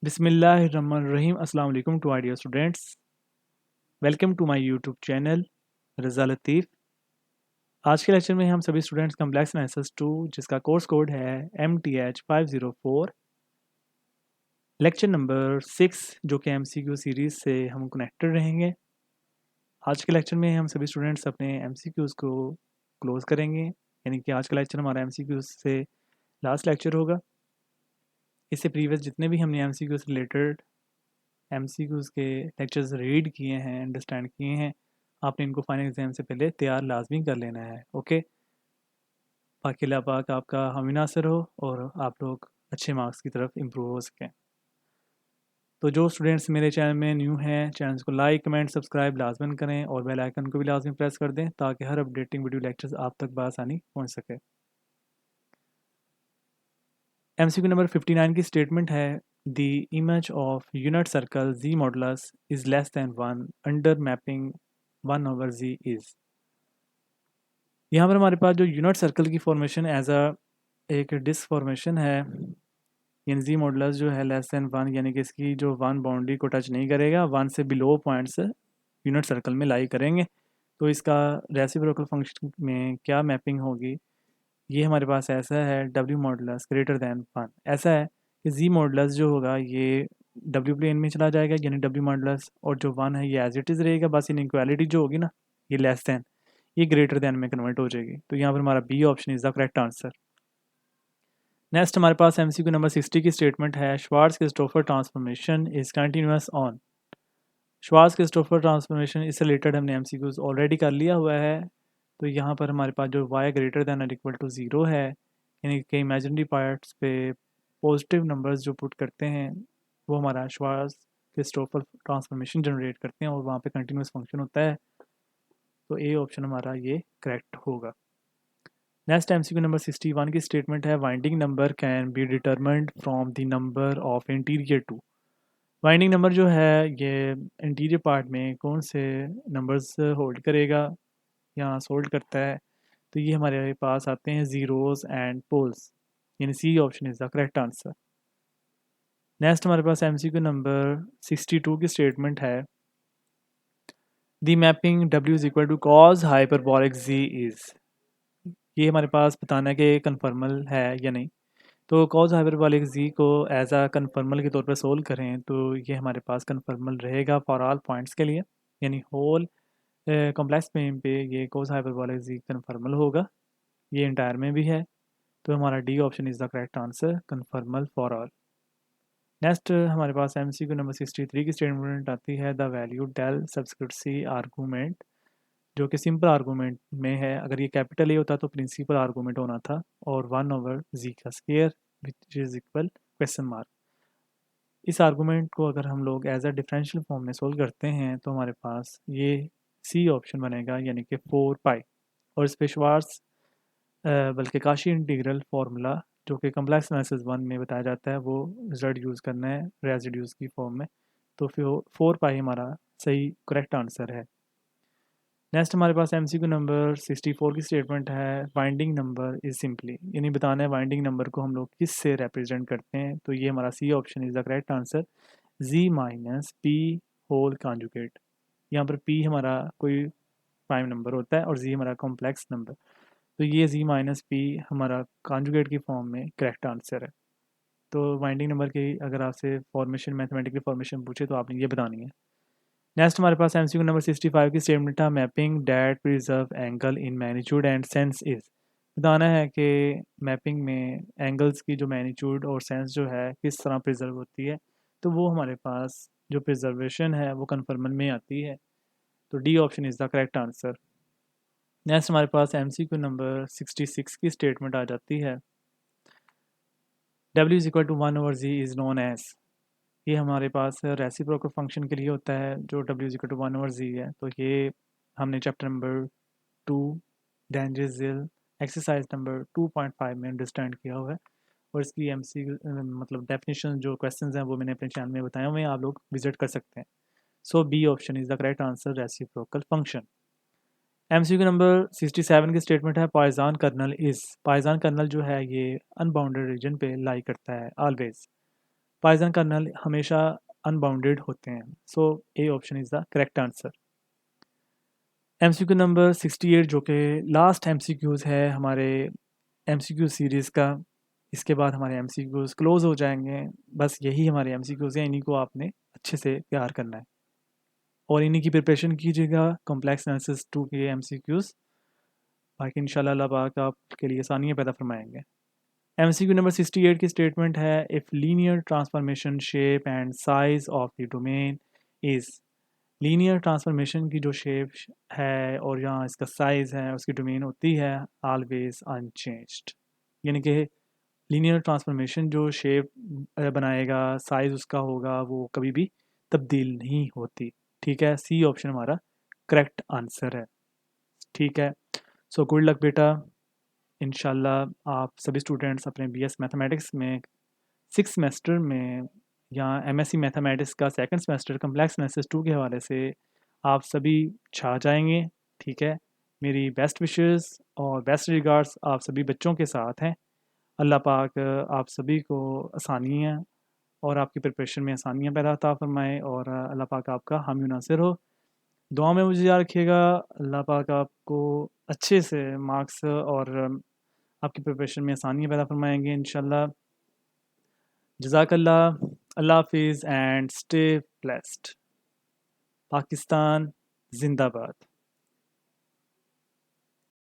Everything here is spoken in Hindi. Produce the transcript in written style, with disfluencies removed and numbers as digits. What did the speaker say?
बिस्मिल्लाहिर्रहमानिर्रहीम अस्सलाम वालेकुम to our dear students. Welcome to my YouTube channel Raza Latif. आज के लेक्चर में हम सभी स्टूडेंट्स कम्प्लेक्स एनालिसिस 2 जिसका कोर्स कोड है MTH 504 लेक्चर नंबर 6 जो कि MCQ सीरीज़ से हम कनेक्टेड रहेंगे। आज के लेक्चर में हम सभी स्टूडेंट्स अपने MCQs को क्लोज़ करेंगे, यानी कि आज का लेक्चर हमारा MCQs से लास्ट लेक्चर होगा। इससे प्रीवियस जितने भी हमने MCQ से रिलेटेड MCQs के लेक्चर्स रीड किए हैं, अंडरस्टैंड किए हैं, आपने इनको फाइनल एग्ज़ाम से पहले तैयार लाजमी कर लेना है। ओके, बाकी अल्लाह पाक आपका हामी नासिर हो और आप लोग अच्छे मार्क्स की तरफ इम्प्रूव हो सकें। तो जो स्टूडेंट्स मेरे चैनल में न्यू हैं, चैनल को लाइक कमेंट सब्सक्राइब लाजमन करें और बेल आइकन को भी लाजमी प्रेस कर दें ताकि हर अपडेटिंग वीडियो लेक्चर्स आप तक बआसानी पहुँच सके। MCQ नंबर 59 की स्टेटमेंट है the image of unit circle z modulus is less than 1 under mapping 1/z is. यहाँ पर हमारे पास जो यूनिट सर्कल की फॉर्मेशन एज अ एक डिस्क फॉर्मेशन है, यानी z मॉडुलस जो है लेस दैन 1, यानी कि इसकी जो 1 बाउंड्री को टच नहीं करेगा, 1 से बिलो पॉइंट्स यूनिट सर्कल में लाई करेंगे। तो इसका रेसिप्रोकल फंक्शन में क्या मैपिंग होगी, ये हमारे पास ऐसा है W मॉडुलस ग्रेटर दैन 1। ऐसा है कि Z मॉडुलस जो होगा ये W प्लेन में चला जाएगा, यानी W मॉडुलस, और जो 1 है ये एज इट इज़ रहेगा, बस इनइक्वालिटी जो होगी ना, ये लेस दैन, ये ग्रेटर दैन में कन्वर्ट हो जाएगी। तो यहाँ पर हमारा B option is the correct answer. Next हमारे पास MCQ नंबर 60 की स्टेटमेंट है Schwarz Christoffel transformation is continuous on. Schwarz Christoffel transformation इससे रिलेटेड हमने MCQs ऑलरेडी कर लिया हुआ है। तो यहाँ पर हमारे पास जो y ग्रेटर दैन और इक्वल टू 0 है, यानी कि इमेजिनरी पार्ट्स पे पॉजिटिव नंबर्स जो पुट करते हैं वो हमारा श्वार्ट्ज़-क्रिस्टोफर ट्रांसफॉर्मेशन जनरेट करते हैं और वहाँ पे कंटिन्यूअस फंक्शन होता है। तो ए ऑप्शन हमारा ये करेक्ट होगा। नेक्स्ट MCQ नंबर 61 की स्टेटमेंट है winding number can be determined from the number of interior two. Winding number जो है ये इंटीरियर पार्ट में कौन से नंबर्स होल्ड करेगा या होल्ड करता है, तो ये हमारे पास आते हैं ज़ीरोज़ एंड पोल्स, यानी C option is the correct answer. Next हमारे पास MCQ नंबर 62 की स्टेटमेंट है the mapping W is equal to cos hyperbolic Z is. ये हमारे पास बताना है कि कन्फर्मल है या नहीं। तो कॉज हाइपरबोलिक z को एज आ कन्फर्मल के तौर पर सोल्व करें तो ये हमारे पास कन्फर्मल रहेगा फॉर ऑल पॉइंट्स के लिए, यानी होल कॉम्प्लेक्स प्लेन पे ये कॉज हाइपरबोलिक z कन्फर्मल होगा। ये इंटायर में भी है, तो हमारा D option is the correct answer, conformal for all. Next हमारे पास MCQ नंबर 63 की स्टेटमेंट आती है the value del subscript C argument, जो कि सिंपल आर्गूमेंट में है। अगर ये कैपिटल ए होता तो प्रिंसिपल आर्गूमेंट होना था, और 1/z का square which is equal question mark. इस आर्गूमेंट को अगर हम लोग एज अ डिफरेंशियल फॉर्म में सोल्व करते हैं तो हमारे पास ये सी ऑप्शन बनेगा, यानी कि 4 पाई। और इस पे श्वार्ट्ज़ बल्कि काशी इंटीग्रल फार्मूला जो कि कम्प्लेक्स एनालिसिस 1 में बताया जाता है, वो रिजल्ट यूज़ करना है रेजिड्यूज़ की फॉर्म में। तो फिर 4 पाई हमारा सही करेक्ट आंसर है। नेक्स्ट हमारे पास MCQ नंबर 64 की स्टेटमेंट है वाइंडिंग नंबर इज़ सिंपली, यानी बताना है वाइंडिंग नंबर को हम लोग किस से रिप्रेजेंट करते हैं। तो ये हमारा C option is the correct answer, z minus P whole conjugate. यहाँ पर p हमारा कोई प्राइम नंबर होता है और z हमारा कॉम्प्लेक्स नंबर, तो ये z माइनस पी हमारा कॉन्जुगेट की फॉर्म में करेक्ट आंसर है। तो वाइंडिंग नंबर की अगर आपसे फॉर्मेशन मैथमेटिकल फॉर्मेशन पूछे तो आपने ये बतानी है। नेक्स्ट हमारे पास MCQ नंबर 65 की स्टेटमेंट था mapping that preserve angle in magnitude and sense is. बताना है कि मैपिंग में एंगल्स की जो मैग्नीट्यूड और सेंस जो है किस तरह प्रिजर्व होती है। तो वो हमारे पास जो प्रिजर्वेशन है वो कन्फर्मल में आती है, तो D option is the correct answer. Next हमारे पास MCQ नंबर 66 की स्टेटमेंट आ जाती है W is equal to 1/z is known as. ये हमारे पास रेसिप्रोकल फंक्शन के लिए होता है जो W is equal to 1/z है। तो ये हमने चैप्टर नंबर 2 डेंजरजिल एक्सरसाइज नंबर 2.5 में अंडरस्टैंड किया हुआ है, और इसकी मतलब डेफिनेशन जो क्वेश्चंस हैं वो मैंने अपने चैनल में बताए हुए हैं, आप लोग विजिट कर सकते हैं। So B option is the correct answer, reciprocal function. MCQ number 67 की स्टेटमेंट है Poisson kernel is. Poisson kernel जो है ये अनबाउंडेड रीजन पे लाई करता है ऑलवेज। पॉइजन का नल हमेशा अनबाउंडेड होते हैं। So A option is the correct answer. MCQ number 68 जो कि लास्ट एमसीक्यूज़ है हमारे एमसीक्यू सीरीज़ का। इसके बाद हमारे एमसीक्यूज़ क्लोज़ हो जाएंगे। बस यही हमारे एमसीक्यूज़ हैं, इन्हीं को आपने अच्छे से तैयार करना है और इन्हीं की प्रिपरेशन कीजिएगा कॉम्प्लेक्स एनालिसिस 2 के एमसीक्यूज़। बाकी इंशाल्लाह अल्लाह पाक आपके लिए आसानियाँ पैदा फरमाएंगे। एमसीक्यू नंबर 68 की स्टेटमेंट है, if linear transformation shape and size of the domain is. Linear transformation की जो शेप है और यहाँ इसका साइज़ है, उसकी डोमेन होती है ऑलवेज अनचेंज्ड। यानी कि लीनियर ट्रांसफॉर्मेशन जो शेप बनाएगा, साइज़ उसका होगा, वो कभी भी तब्दील नहीं होती। ठीक है, सी ऑप्शन हमारा करेक्ट आंसर है। ठीक है, सो गुड लक बेटा। इंशाल्लाह आप सभी स्टूडेंट्स अपने बीएस मैथमेटिक्स में 6 सेमेस्टर में या एमएससी मैथमेटिक्स का सेकंड सेमेस्टर कॉम्प्लेक्स एनालिसिस 2 के हवाले से आप सभी छा जाएंगे। ठीक है, मेरी बेस्ट विशेस और बेस्ट रिगार्ड्स आप सभी बच्चों के साथ हैं। अल्लाह पाक आप सभी को आसानियाँ और आपकी प्रिपरेशन में आसानियाँ पैदा अता फरमाए और अल्लाह पाक आपका हामी नासिर हो। दुआ में मुझे याद रखिएगा। अल्लाह पाक आपको अच्छे से मार्क्स और आपकी प्रिपरेशन में आसानियाँ पैदा फरमाएंगे इंशाल्लाह। जज़ाकल्लाह, अल्लाह हाफिज़ एंड स्टे ब्लेस्ड। पाकिस्तान जिंदाबाद।